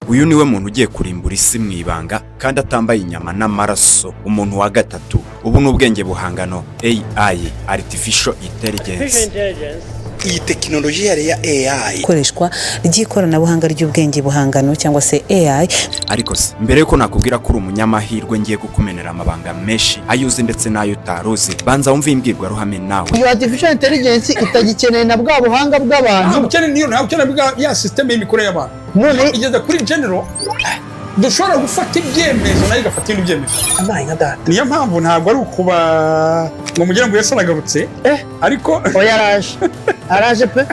uyu niwe muntu ugiye kurimbura isi mu ibanga kandi atambaye inyama n'amaraso. Umuntu wa gatatu, ubu n'ubwenge buhangano AI, artificial intelligence. Iyi tekinoloji ya AI ikoreshwa ry'ikoranabuhanga ry'ubwenge buhangano cyangwa se AI. Ariko se mbere yuko nakubwira ko uri umunyamahirwe ngiye kukumenera amabanga menshi ayuzi ndetse n'ayo utaruzi, banza wumve imbwirwaruhame nawe. Iyo artificial intelligence itagikeneye na bwa buhanga bw'abantu, ukeneye niyo nawe ukeneye bwa ya system y'imikorere y'abantu. None igeze kuri general dushobora gufata ibyemezo nayo igafata ibindi byemezo. amaye nka data. Niyo mpamvu ntabwo ari ukuba ngo mugire ngo Yesu aragarutse ariko araje pe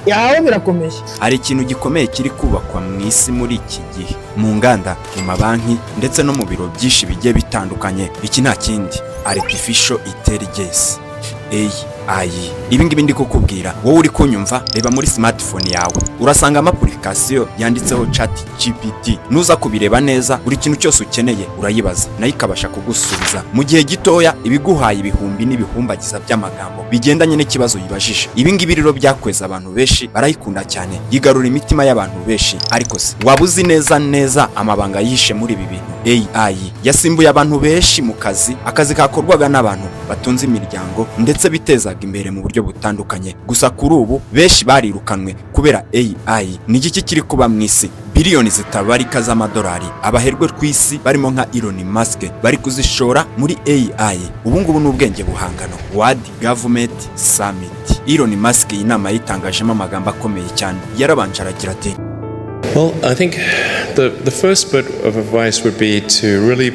yawe birakomeye. Hari ikintu gikomeye kiri kubakwa mu isi muri iki gihe, mu nganda, mu mabanki ndetse no mu biro byinshi bigiye bitandukanye. Iki nta kindi, artificial intelligence, AI. Ibi ngibi ndi kukubwira wowe uri kunyumva, reba muri smartphone yawe urasanga application yanditseho ChatGPT. Nuza kubireba neza, buri kintu cyose ukeneye urayibaza nayo ikabasha kugusubiza mu gihe gitoya, ibiguhaye ibihumbi n'ibihumbagiza by'amagambo bigendanye n'ikibazo yibajije. Ibi ngibi rero byakweza abantu benshi, barayikunda cyane, yigarura imitima y'abantu benshi. Ariko se waba uzi neza amabanga yihishe muri ibi bintu? AI yasimbuye abantu benshi mu akazi kakorwaga n'abantu batunze imiryango ndetse bitezaga imbere mu buryo butandukanye. Gusa kuri ubu benshi barirukanwe kubera AI. Ni iki kiri kuba mu isi? Biliyoni zitabarika z'amadolari abaherwe ku isi barimo nka Elon Musk bari kuzishora muri AI. Ubu ngubu n'ubwenge buhangano, World Government Summit. Elon Musk inama yitangajemo amagambo akomeye cyane, yarabanje aragira ati, well, I think the first bit of advice would be to really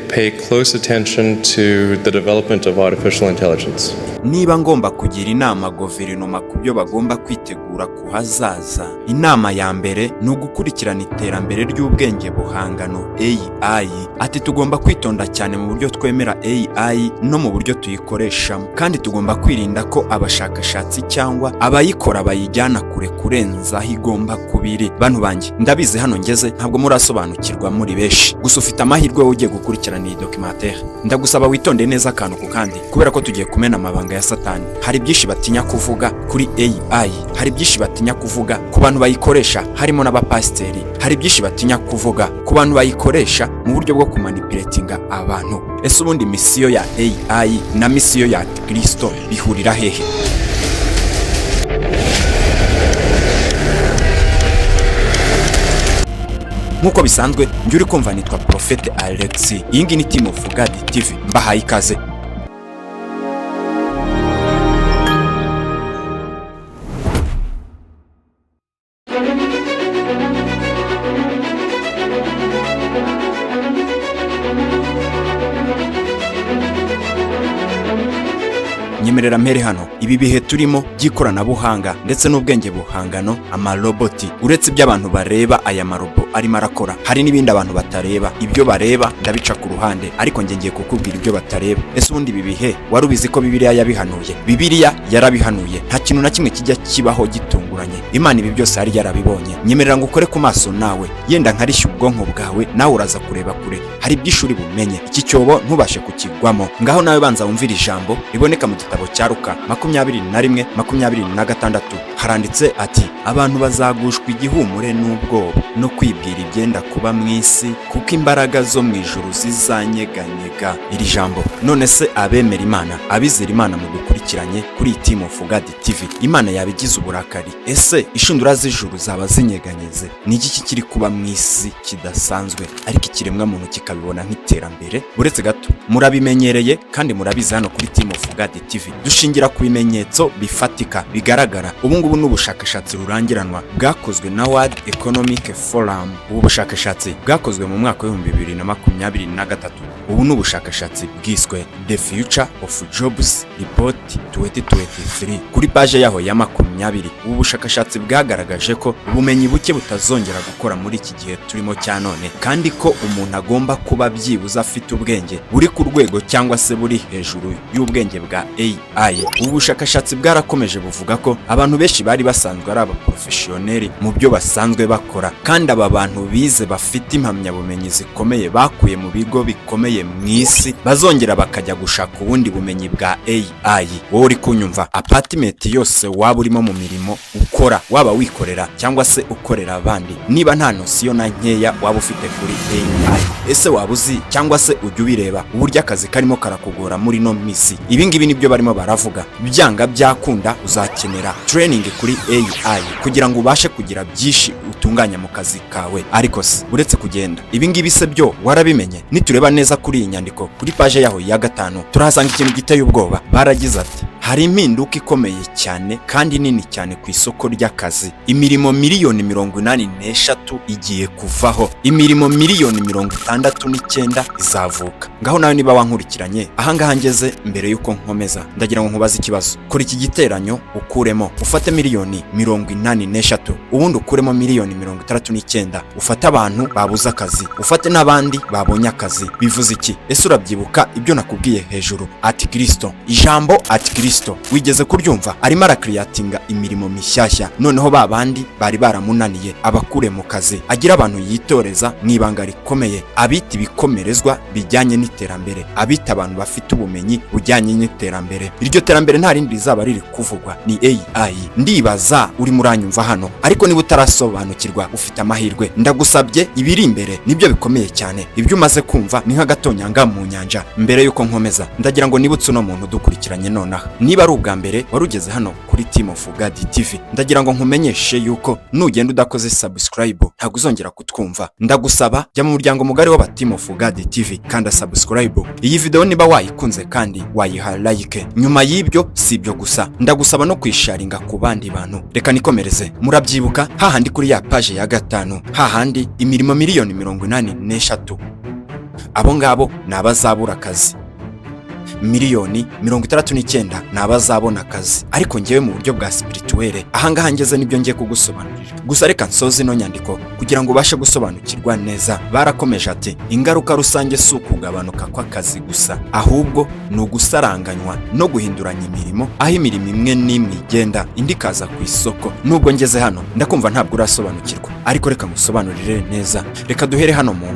pay close attention to the development of artificial intelligence. Niba ngomba kugira inama guverinoma ku byo bagomba kwitegura ku hazaza, inama ya mbere ni ugukurikirana iterambere ry'ubwenge buhangano AI. Ati tugomba kwitonda cyane mu buryo twemera AI no mu buryo tuyikoresha, kandi tugomba kwirinda ko abashakashatsi cyangwa abayikora bayijyana kure kurenza aho igomba kubiri. Bantu banjye, ndabizi hano ngeze ntabwo murasobanukirwa muri benshi, gusa ufite amahirwe wowe ugiye gukurikirana iyi documentaire. Ndagusaba witonde neza akantu ku kandi, kubera ko tugiye kumena amabanga ya Satani. Hari byinshi batinya kuvuga kuri AI, hari byinshi batinya kuvuga ku bantu bayikoresha, harimo n'abapasiteri. Hari byinshi batinya kuvuga ku bantu bayikoresha mu buryo bwo kumanipulatinga abantu. Ese ubundi misiyo ya AI na misiyo ya Kristo bihurira hehe? Nkuko bisanzwe njye uri kumva nitwa Prophet Alex. Iyi ngiyi ni Team of God TV, mbahaye ikaze. Nyemerera mpere hano, ibi bihe turimo by'ikoranabuhanga ndetse n'ubwenge buhangano, amaroboti. Uretse iby'abantu bareba aya marobo arimo arakora, hari n'ibindi abantu batareba. Ibyo bareba ndabica ku ruhande, ariko ngiye kukubwira ibyo batareba. Ese ubundi ibi bihe wari ubizi ko Bibiliya yabihanuye? Bibiliya yarabihanuye, nta kintu na kimwe kijya kibaho gitunguranye. Imana ibi byose yari yarabibonye. Nyemerera ngo ukore ku maso nawe, yenda nkarishya ubwonko bwawe, nawe uraza kureba kure. Hari by'ishuri bumenye, iki cyobo ntubashe kukigwamo. Ngaho nawe banza wumvira ijambo riboneka mu gitabo cya Luka 21:26. Haranditse ati, abantu bazagushwa igihumure n'ubwoba no kwibwira ibyenda kuba mu isi, kuko imbaraga zo mu ijuru zizanyeganyega. Iri jambo none se abemera Imana, abizera Imana mu dukurikiranye kuri Team of God TV, Imana yabigize uburakari? Ese ishundura z'ijuru zaba zinyeganyeze? Ni iki kiri kuba mu isi kidasanzwe ariko ikiremwa muntu kikabibona nk'iterambere? Uretse gato, murabimenyereye kandi murabizi hano kuri Team of God TV dushingira ku bimenyetso bifatika bigaragara. Ubu ngubu n'ubushakashatsi rurangiranwa bwakozwe na World Economic Forum. Ubu bushakashatsi bwakozwe mu mwaka wa 2023. Ubu n'ubushakashatsi bwiswe The Future of Jobs Report 2023. Kuri page yaho ya 20, ubu bushakashatsi bwagaragaje ko ubumenyi buke butazongera gukora muri iki gihe turimo cya none, kandi ko umuntu agomba kuba byibuza afite ubwenge buri ku rwego cyangwa se buri hejuru y'ubwenge bwa AI. Ubu bushakashatsi bwarakomeje buvuga ko abantu benshi bari basanzwe ari abaprofessioneri mu byo basanzwe bakora, kandi aba bantu bize bafite impamyabumenyi zikomeye bakuye mu bigo bikomeye bavuye mu isi bazongera bakajya gushaka ubundi bumenyi bwa AI. Wowe uri kunyumva, apartment yose waba urimo mu mirimo ukora, waba wikorera cyangwa se ukorera abandi, niba nta nosiyo na nkeya waba ufite kuri AI, ese waba uzi cyangwa se ujya ubireba uburyo akazi karimo karakugora muri no misi? Ibi ngibi nibyo barimo baravuga. Byanga byakunda uzakenera training kuri AI kugira ngo ubashe kugira byinshi utunganya mu kazi kawe. Ariko se uretse kugenda, ibi ngibi se byo warabimenye? Nitureba neza kuri iyi nyandiko kuri page yaho ya 5 turahasanga ikintu giteye ubwoba. Baragize ati hari impinduka ikomeye cyane kandi nini cyane ku isoko ry'akazi. Imirimo miliyoni 83 igiye kuvaho, imirimo miliyoni 69 izavuka. Ngaho nawe niba wankurikiranye ahangaha ngeze, mbere yuko nkomeza ndagira ngo nkubaze ikibazo. Kuri iki giteranyo ukuremo, ufate miliyoni 83 ubundi ukuremo miliyoni 69, ufate abantu babuze akazi, ufate n'abandi babonye akazi. Bivuze iki? Ese urabyibuka ibyo nakubwiye hejuru? Ati Kristo, ijambo ati Kristo wigeze kuryumva? Arimo arakreatinga imirimo mishyashya, noneho babandi bari baramunaniye abakure mu kazi, agira abantu yitoreza mwibanga rikomeye, abita ibikomerezwa bijyanye n'iterambere, abita abantu bafite ubumenyi bujyanye n'iterambere. Iryo terambere nta rindi rizaba riri kuvugwa, ni AI. Ndibaza uri muranyumva hano, ariko niba utarasobanukirwa ufite amahirwe, ndagusabye ibiri imbere nibyo bikomeye cyane. Ibyo umaze kumva ni nk'agatonyanga mu nyanja. Mbere yuko nkomeza ndagira ngo nibutse uno muntu dukurikiranye nonaha, niba ari ubwa mbere warugeze hano kuri Team of God TV, ndagira ngo nkumenyeshe yuko nugenda udakoze subscribe ntabwo uzongera kutwumva. Ndagusaba jya mu muryango mugari w'aba Team of God TV kandi subscribe. Iyi video niba wayikunze kandi wayiha like. Nyuma y'ibyo si ibyo gusa, ndagusaba no kwisharinga ku bandi bantu. Reka nikomereze. Murabyibuka hahandi kuri ya page ya 5, hahandi imirimo miliyoni 83, abo ngabo nabazabura akazi. Miliyoni 69 nabazabona akazi. Ariko ngewe mu buryo bwa spirituel ahangaha ngeze nibyo ngiye kugusobanurira. Gusa reka nsoze ino nyandiko kugira ngo ubashe gusobanukirwa neza. Barakomeje ati ingaruka rusange si ukugabanuka kw'akazi gusa, ahubwo ni ugusaranganywa no guhinduranya imirimo, aho imirimo imwe n'imwe igenda indi kaza ku isoko. Nubwo ngeze hano ndakumva ntabwo urasobanukirwa, ariko reka ngusobanurire neza. Reka duhere hano mu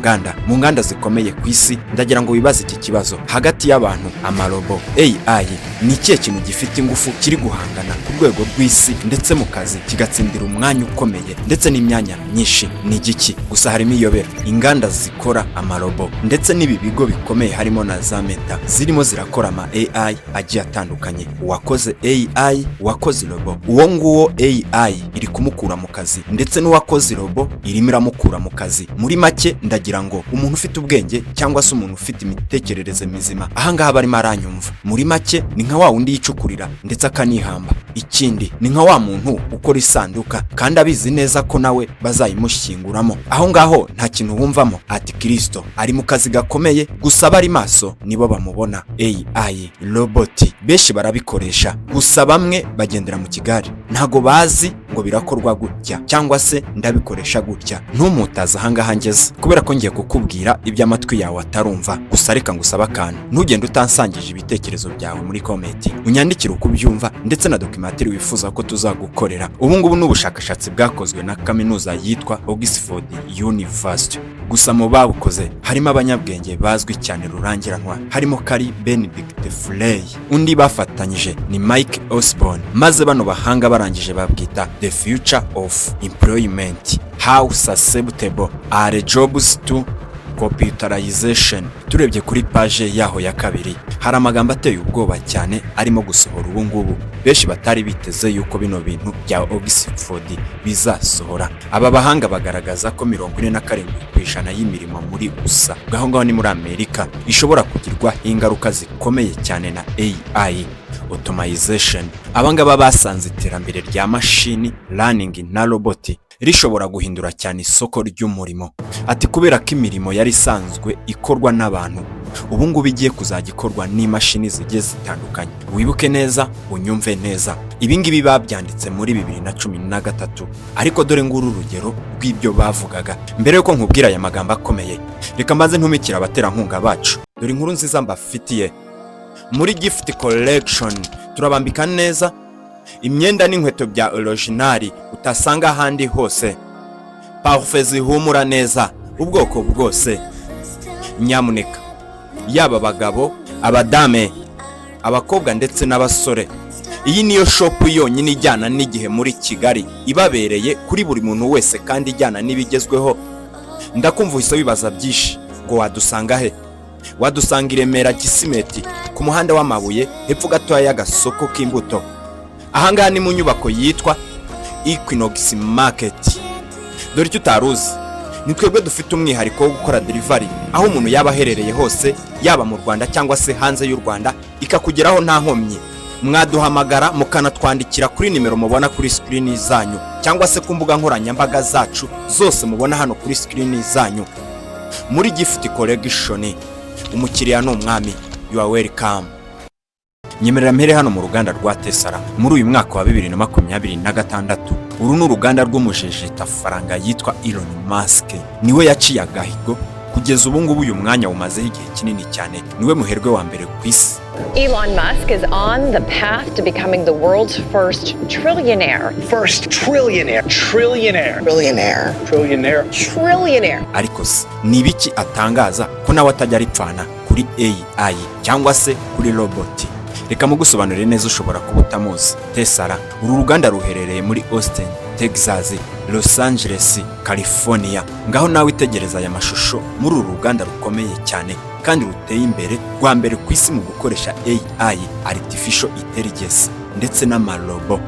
nganda zikomeye ku isi. Ndagira ngo wibaze iki kibazo: hagati y'abantu amarobo AI ni ikihe kintu gifite ingufu kiri guhangana ku rwego rw'isi ndetse mu kazi kigatsindira umwanya ukomeye ndetse n'imyanya myinshi? Ni igiki? Gusa harimo iyobera. Inganda zikora amarobo ndetse n'ibi bigo bikomeye harimo na za Meta zirimo zirakora ama AI agiye atandukanye. Uwakoze AI, uwakoze robo, uwo nguwo AI iri kumukura mu kazi, ndetse n'uwakoze robo irimo iramukura mu kazi. Muri make ndagira ngo umuntu ufite ubwenge cyangwa se umuntu ufite imitekerereze mizima ahangaha barimo aranyumva. Muri make ni nka wa wundi yicukurira ndetse akanihamba. Ikindi ni nka wa muntu ukora isanduka kandi abizi neza ko nawe bazayimushyinguramo. Aho ngaho nta kintu wumvamo. Ati Kristo ari mu kazi gakomeye, gusa bari maso nibo bamubona. AI, roboti benshi barabikoresha, gusa bamwe bagendera mu kigari, ntago bazi ngo birakorwa gutya cyangwa se ndabikoresha gutya. Ntumutaza ahangaha ngeze, kubera ko ngiye kukubwira ibyo amatwi yawe atarumva. Gusa reka ngusaba akantu, ntugende utansangije ibitekerezo byawe muri comment, unyandikire uko ubyumva ndetse na documentary wifuza ko tuzagukorera. Ubu ngubu n'ubushakashatsi bwakozwe na kaminuza yitwa Oxford University. Gusa mu babukoze harimo abanyabwenge bazwi cyane rurangiranwa, harimo Kari Benedict Frey. Undi bafatanyije ni Mike Osborne. Maze bano bahanga barangije babwita The Future of Employment, How Susceptible Are Jobs to Computerization. Turebye kuri page yaho ya 2 hari amagambo ateye ubwoba cyane arimo gusohora ubu ngubu. Benshi batari biteze yuko bino bintu bya Oxford bizasohora. Aba bahanga bagaragaza ko 47% y'imirimo muri USA gaho ngaho ni muri Amerika ishobora kugirwa ingaruka zikomeye cyane na AI, automation. Abangaba basanze iterambere rya machine learning na roboti rishobora guhindura cyane isoko ry'umurimo. Ati kubera ko imirimo yari isanzwe ikorwa n'abantu, ubu ngubu igiye kuzagikorwa n'imashini zigiye zitandukanye. Wibuke neza, unyumve neza, ibi ngibi babyanditse muri 2013, ariko dore nguru urugero rw'ibyo bavugaga. Mbere yuko nkubwira aya magambo akomeye, reka mbanze ntumikira abaterankunga bacu. Dore inkuru nziza mbafitiye. Muri gift collection turabambika neza imyenda n'inkweto bya original utasanga ahandi hose, parfum zihumura neza ubwoko bwose. Nyamuneka yaba abagabo, abadame, abakobwa ndetse n'abasore. Iyi niyo shop yonyine ijyana n'igihe muri Kigali, ibabereye kuri buri muntu wese kandi ijyana n'ibigezweho. Ndakumva uhise wibaza byinshi ngo wadusanga he? Wadusanga i Remera Gisimeti ku muhanda w'amabuye hepfo gatoya y'agasoko k'imbuto. Ahangaha ni mu nyubako yitwa Equinox Market. Dore icyo utaruzi, ni twebwe dufite umwihariko wo gukora delivery aho umuntu yaba aherereye hose, yaba mu Rwanda cyangwa se hanze y'u Rwanda, ikakugeraho nta nkomyi. Mwaduhamagara mukanatwandikira kuri nimero mubona kuri screen zanyu cyangwa se ku mbuga nkoranyambaga zacu zose mubona hano kuri screen zanyu. Muri gift collection, umukiriya ni umwami, you are welcome. Nyemerera mpere hano mu ruganda rwa Tesara muri uyu mwaka wa 2026. Uru ni uruganda rw'umujejeta faranga yitwa Elon Musk. Niwe yaciye agahigo kugeza ubu ngubu uyu mwanya umazeho igihe kinini cyane. Niwe muherwe wa mbere ku isi. Elon Musk is on the path to becoming the world's first trillionaire. First trillionaire. Trillionaire. Trillionaire. Trillionaire. Trillionaire. Ariko se ni ibiki atangaza ko nawe atajya aripfana kuri AI cyangwa se kuri robot? Reka mugusobanurire neza ushobora kuba utamuzi. Tesara, uru ruganda ruherereye muri Austin, Texas, Los Angeles, California. Ngaho nawe itegereza aya mashusho muri uru ruganda rukomeye cyane kandi ruteye imbere, rwa mbere ku isi mu gukoresha AI, artificial intelligence ndetse n'amarobo.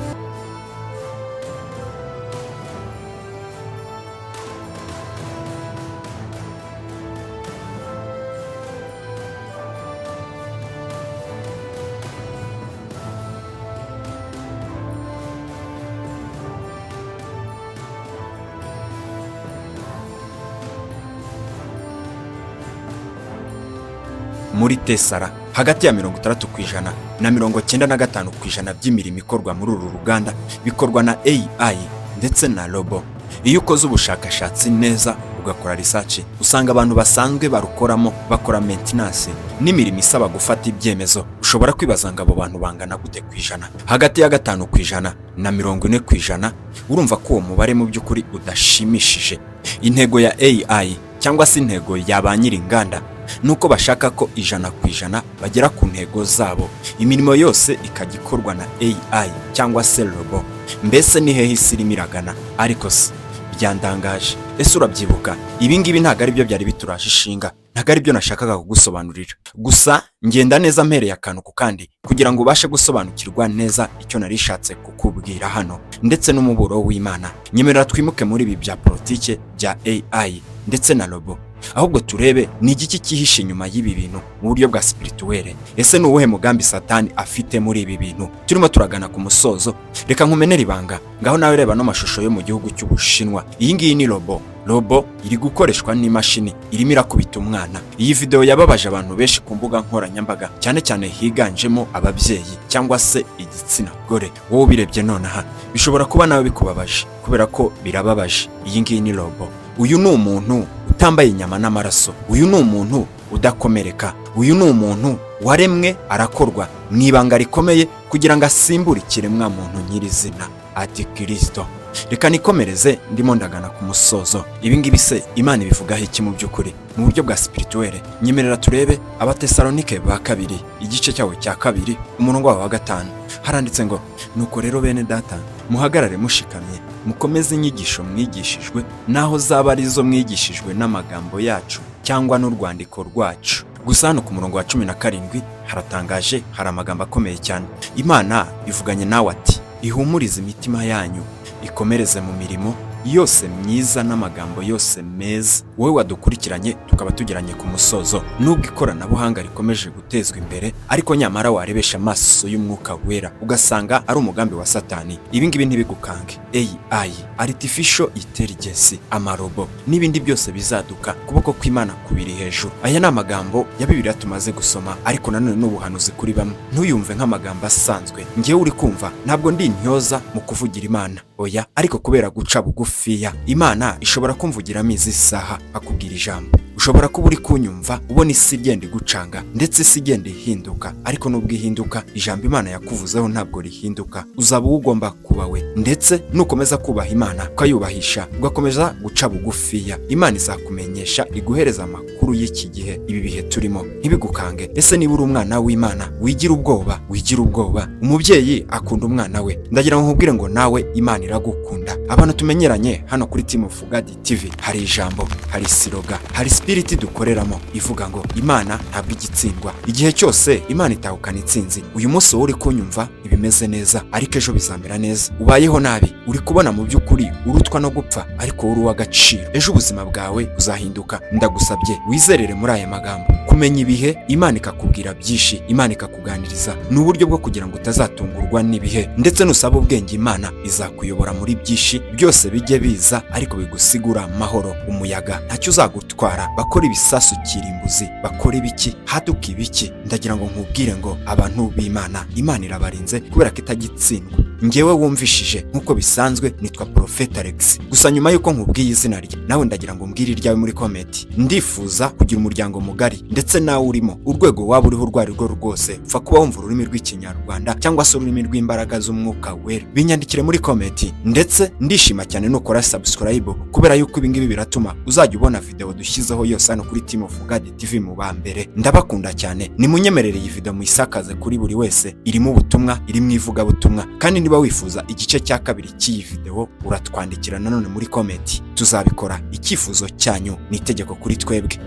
Muri Tesara hagati ya 60% na 95% by'imirimo ikorwa muri uru ruganda bikorwa na AI ndetse na robo. Iyo ukoze ubushakashatsi neza ugakora research, usanga abantu basanzwe barukoramo bakora maintenance n'imirimo isaba gufata ibyemezo. Ushobora kwibaza ngo abo bantu bangana gute kwijana? Hagati ya 5% na 40%. Urumva ko uwo mubare mu by'ukuri udashimishije. Intego ya AI cyangwa se intego y'abanyiri inganda nuko bashaka ko 100% bagera ku ntego zabo, imirimo yose ikagikorwa na AI cyangwa se robo. Mbese ni hehe isi iragana? Ariko se byandangaje, ese urabyibuka ibi ngibi ntago ari byo byari bituraje ishinga, ntago ari byo nashakaga kugusobanurira. Gusa ngenda neza mpereye akantu ku kandi kugira ngo ubashe gusobanukirwa neza icyo narishatse kukubwira hano ndetse n'umuburo w'Imana. Nyemerera twimuke muri ibi bya politike bya AI ndetse na robo, ahubwo turebe ni igiki cyihishe inyuma y'ibi bintu mu buryo bwa spirituel. Ese ni uwuhe mugambi Satani afite muri ibi bintu? Turimo turagana ku musozo, reka nkumenera ibanga. Ngaho nawe reba no mashusho yo mu gihugu cy'Ubushinwa. Iyi ngiyi ni robo. Robo iri gukoreshwa n'imashini, irimo irakubita umwana. Iyi video yababaje abantu benshi ku mbuga nkoranyambaga, cyane cyane higanjemo ababyeyi cyangwa se igitsina gore. Wowe ubirebye nonaha bishobora kuba nawe bikubabaje kubera ko birababaje. Iyi ngiyi ni robo. Uyu ni umuntu utambaye inyama n'amaraso. Uyu ni umuntu udakomereka. Uyu ni umuntu waremwe arakorwa mwibanga rikomeye kugira ngo asimbure ikiremwa muntu nyirizina ati Kristo. Reka nikomereze ndimo ndagana ku musozo. Ibi ngibi se Imana ibivugaho iki mu by'ukuri mu buryo bwa spirituel? Nyemerera turebe Abatesalonike ba 2 igice cyawo cya 2 umurongo wa 5. Haranditse ngo nuko rero bene data muhagarare mushikamye, mukomeze inyigisho mwigishijwe, naho zaba arizo mwigishijwe n'amagambo yacu cyangwa n'urwandiko rwacu. Gusa hano ku murongo wa 17 haratangaje, hari amagambo akomeye cyane. Imana ivuganye nawe ati ihumurize imitima yanyu, ikomereze mu mirimo yose myiza n'amagambo yose meza. Wowe wadukurikiranye tukaba tugeranye ku musozo, nubwo ikoranabuhanga rikomeje gutezwa imbere, ariko nyamara warebesha amaso y'umwuka wera ugasanga ari umugambi wa Satani. Ibi ngibi ntibigukange. AI, artificial intelligence, amarobo n'ibindi byose bizaduka, kuboko kw'Imana kubiri hejuru. Aya ni amagambo ya Bibiliya tumaze gusoma, ariko nanone n'ubuhanuzi kuri bamwe. Ntuyumve nk'amagambo asanzwe. Ngewe uri kumva ntabwo ndi intyoza mu kuvugira Imana, oya, ariko kubera guca bugufiya Imana ishobora kumvugiramo izi saha akubwira ijambo. ushobora kuba uri kunyumva ubona isi igenda igucanga ndetse isi igenda ihinduka, ariko nubwo ihinduka ijambo Imana yakuvuzeho ntabwo rihinduka. Uzaba ugomba kuba we, ndetse nukomeza kubaha Imana ukayubahisha ugakomeza guca bugufiya, Imana izakumenyesha iguhereza amakuru y'iki gihe, ibi bihe turimo ntibigukange. Ese niba uri umwana w'Imana wigira ubwoba, wigira ubwoba. Umubyeyi akunda umwana we, ndagira ngo nkubwire ngo nawe Imana iragukunda. Abantu tumenyeranye hano kuri Team of God TV hari ijambo, hari siroga, hari spirit dukoreramo ivuga ngo Imana ntabwo igitsindwa. Igihe cyose Imana itahukana itsinzi. Uyu munsi uri kunyumva ibimeze neza, ariko ejo bizamera neza. Ubayeho nabi, uri kubona mu by'ukuri urutwa no gupfa, ariko uri uw'agaciro. Ejo ubuzima bwawe buzahinduka. Ndagusabye wizerere muri aya magambo. Kumenya ibihe, Imana ikakubwira byinshi, Imana ikakuganiriza, ni uburyo bwo kugira ngo utazatungurwa n'ibihe, ndetse nusaba ubwenge Imana izakuyobora muri byinshi. Byose bijye biza ariko bigusigura amahoro. Umuyaga ntacyo uzagutwara, bakora ibisasu kirimbuzi, bakora ibiki, haduka ibiki. Ndagira ngo nkubwire ngo abantu b'Imana, Imana irabarinze kubera ko itagitsindwa. Ngewe wumvishije nkuko bisanzwe nitwa Prophet Alex. Gusa nyuma yuko nkubwiye izina rye, nawe ndagira ngo mbwire iryawe muri comment. Ndifuza kugira umuryango mugari, ndetse nawe urimo urwego waba uriho urwo arirwo rwose, upfa kuba wumva ururimi rw'Ikinyarwanda cyangwa se ururimi rw'imbaraga z'Umwuka Wera. Binyandikire muri comment, ndetse ndishima cyane nukora subscribe, kubera yuko ibingibi biratuma uzajya ubona video dushyizeho yose hano kuri Team of God TV mu bambere. Ndabakunda cyane, nimunyemerere iyi video muyisakaze kuri buri wese. Irimo ubutumwa, irimo ivuga butumwa, kandi niba wifuza igice cya kabiri cy'iyi video uratwandikira nanone muri comment, tuzabikora. Icyifuzo cyanyu ni itegeko kuri twebwe.